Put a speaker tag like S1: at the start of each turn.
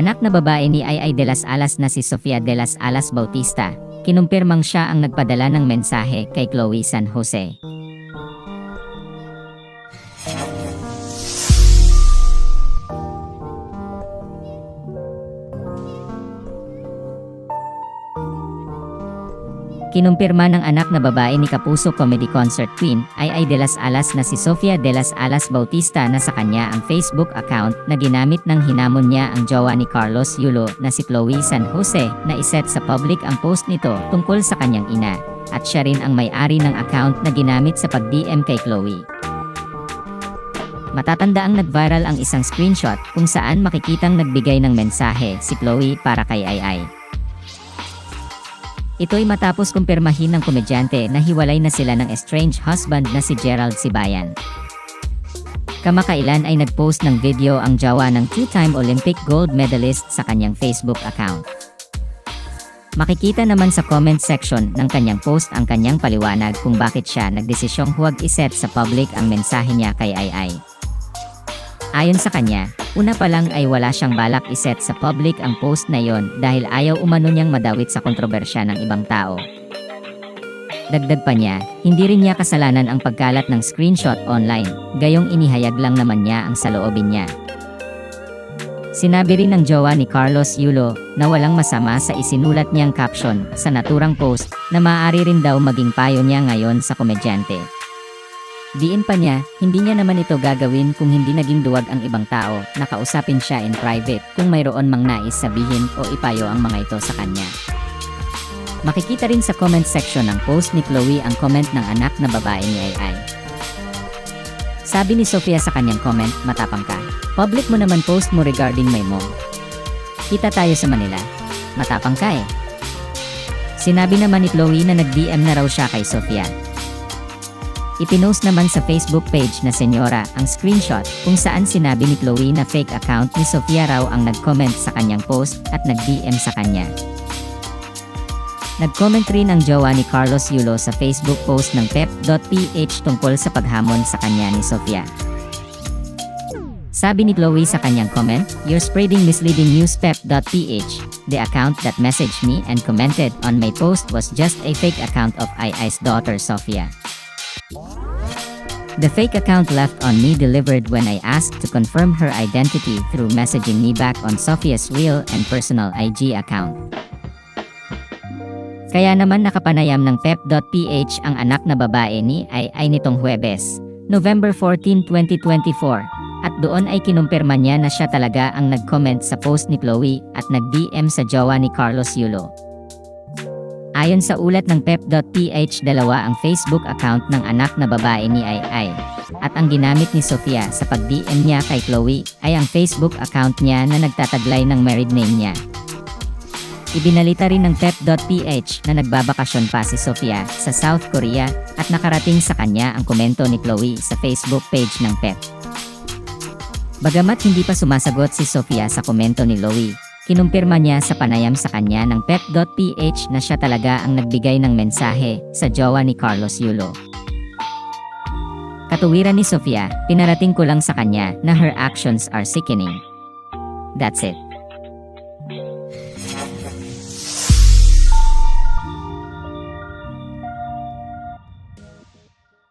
S1: anak na babae ni Ay de las Alas na si Sofia de las Alas Bautista, kinumpirmang siya ang nagpadala ng mensahe kay Chloe San Jose. Kinumpirma ng anak na babae ni Kapuso Comedy Concert Queen, Ay de las Alas na si Sofia de las Alas Bautista na sa kanya ang Facebook account na ginamit ng hinamon niya ang jowa ni Carlos Yulo na si Chloe San Jose na iset sa public ang post nito tungkol sa kanyang ina, at siya rin ang may-ari ng account na ginamit sa pag-DM kay Chloe. Matatandaang nag-viral ang isang screenshot kung saan makikitang nagbigay ng mensahe si Chloe para kay Ay. Ito'y matapos kumpirmahin ng komedyante na hiwalay na sila ng estranged husband na si Gerald Sibayan. Kamakailan ay nag-post ng video ang jowa ng two-time Olympic gold medalist sa kanyang Facebook account. Makikita naman sa comment section ng kanyang post ang kanyang paliwanag kung bakit siya nagdesisyong huwag iset sa public ang mensahe niya kay Ay. Ayon sa kanya, una pa lang ay wala siyang balak iset sa public ang post na yon dahil ayaw umano niyang madawit sa kontrobersya ng ibang tao. Dagdag pa niya, hindi rin niya kasalanan ang pagkalat ng screenshot online, gayong inihayag lang naman niya ang saloobin niya. Sinabi rin ng jowa ni Carlos Yulo na walang masama sa isinulat niyang caption sa naturang post na maaari rin daw maging payo niya ngayon sa komedyante. Diin pa niya, hindi niya naman ito gagawin kung hindi naging duwag ang ibang tao, nakausapin siya in private kung mayroon mang nais sabihin o ipayo ang mga ito sa kanya. Makikita rin sa comment section ng post ni Chloe ang comment ng anak na babae ni Ay. Sabi ni Sofia sa kanyang comment, matapang ka. Public mo naman post mo regarding my mom. Kita tayo sa Manila. Matapang ka eh. Sinabi naman ni Chloe na nag-DM na raw siya kay Sofia. Ipinost naman sa Facebook page na Senyora ang screenshot kung saan sinabi ni Chloe na fake account ni Sofia raw ang nag-comment sa kanyang post at nag-DM sa kanya. Nag-comment rin ang jowa ni Carlos Yulo sa Facebook post ng pep.ph tungkol sa paghamon sa kanya ni Sofia. Sabi ni Chloe sa kanyang comment, "You're spreading misleading news pep.ph. The account that messaged me and commented on my post was just a fake account of Ay's daughter Sofia. The fake account left on me delivered when I asked to confirm her identity through messaging me back on Sofia's real and personal IG account." Kaya naman nakapanayam ng pep.ph ang anak na babae ni Ay nitong Huwebes, November 14, 2024, at doon ay kinumpirma niya na siya talaga ang nag-comment sa post ni Chloe at nag-DM sa jowa ni Carlos Yulo. Ayon sa ulat ng pep.ph, dalawa ang Facebook account ng anak na babae ni Ay, at ang ginamit ni Sofia sa pag-DM niya kay Chloe ay ang Facebook account niya na nagtataglay ng married name niya. Ibinalita rin ng pep.ph na nagbabakasyon pa si Sofia sa South Korea at nakarating sa kanya ang komento ni Chloe sa Facebook page ng pep. Bagamat hindi pa sumasagot si Sofia sa komento ni Chloe, kinumpirma niya sa panayam sa kanya ng pep.ph na siya talaga ang nagbigay ng mensahe sa jowa ni Carlos Yulo. Katuwiran ni Sofia, pinarating ko lang sa kanya na her actions are sickening. That's it.